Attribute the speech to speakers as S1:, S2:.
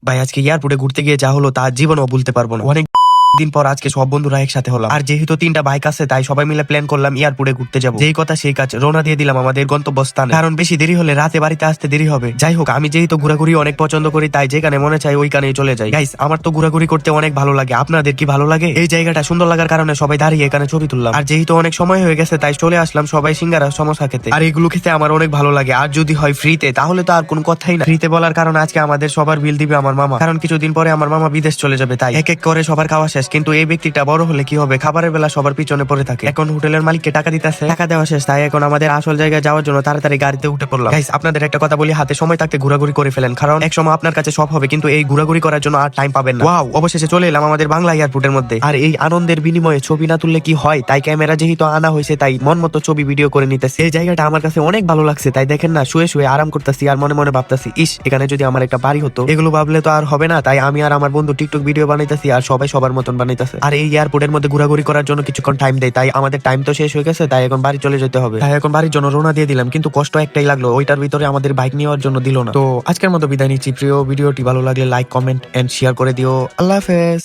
S1: ভাই আজকে এয়ারপোর্টে ঘুরতে গিয়ে যা হলো তা জীবনও ভুলতে পারবো না। অনেক দিন পর আজকে সব বন্ধুরা একসাথে হলাম, আর যেহেতু 3টা বাইক আছে তাই সবাই মিলে প্ল্যান করলাম এয়ারপোর্টে ঘুরতে যাবো। যেই কথা সেই কাজ, রওনা দিয়ে দিলাম আমাদের গন্তব্যস্থানে, কারণ বেশি দেরি হলে রাতে বাড়িতে আসতে দেরি হবে। যাই হোক, আমি যেহেতু ঘোরাঘুরি অনেক পছন্দ করি তাই যেখানে মনে চাই ওইখানেই চলে যাই। গাইস, আমার তো ঘোরাঘুরি করতে অনেক ভালো লাগে, আপনাদের কি ভালো লাগে? এই জায়গাটা সুন্দর লাগার কারণে সবাই দাঁড়িয়ে এখানে ছবি তুললাম। আর যেহেতু অনেক সময় হয়ে গেছে তাই চলে আসলাম সবাই সিঙ্গারা সমোসা খেতে, আর এগুলো খেতে আমার অনেক ভালো লাগে। আর যদি হয় ফ্রিতে তাহলে তো আর কোনো কথাই না। ফ্রিতে বলার কারণ আজকে আমাদের সবার বিল দিবে আমার মামা, কারণ কিছুদিন পরে আমার মামা বিদেশ চলে যাবে, তাই এক এক করে সবার খাওয়া শেষ। কিন্তু এই ব্যক্তিটা বড় হলে কি হবে, খাবারের বেলা সবার পিছনে পড়ে থাকে। এখন হোটেলের মালিককে টাকা দিতেছে, টাকা দেওয়া শেষ, তাই এখন আমাদের আসল জায়গায় যাওয়ার জন্য তাড়াতাড়ি গাড়িতে উঠে পড়লাম। গাইস, আপনাদের একটা কথা বলি, হাতে সময় থাকতে ঘোরাঘুরি করে ফেলেন, কারণ এক সময় আপনার কাছে সব হবে কিন্তু এই ঘোরাঘুরি করার জন্য আর টাইম পাবেন না। ওয়াও, অবশেষে চলে এলাম আমাদের বাংলা এয়ারপোর্টের মধ্যে। আর এই আনন্দের বিনিময়ে ছবি না তুললে কি হয়, তাই ক্যামেরা যেহেতু আনা হয়েছে তাই মন মতো ছবি ভিডিও করে নিতেছি। এই জায়গাটা আমার কাছে অনেক ভালো লাগছে, তাই দেখেন না শুয়ে শুয়ে আরাম করতেছি আর মনে মনে ভাবতেছি, ইস এখানে যদি আমার একটা বাড়ি হতো। এগুলো ভাবলে তো আর হবে না, তাই আমি আর আমার বন্ধু টিকটক ভিডিও বানাইতেছি আর সবাই সবার মতন বানাইতেছে। আর এই এয়ারপোর্টের মধ্যে ঘোরাঘুরি করার জন্য কিছুক্ষণ টাইম দেয়, তাই আমাদের টাইম তো শেষ হয়ে গেছে, তাই এখন বাড়ি চলে যেতে হবে। তাই এখন বাড়ির জন্য রওনা দিয়ে দিলাম, কিন্তু কষ্ট একটাই লাগলো, ওইটার ভিতরে আমাদের বাইক নেওয়ার জন্য দিল না। তো আজকের মতো বিদায় নিচ্ছি। প্রিয় ভিডিওটি ভালো লাগলে লাইক, কমেন্ট এন্ড শেয়ার করে দিও। আল্লাহ হাফেজ।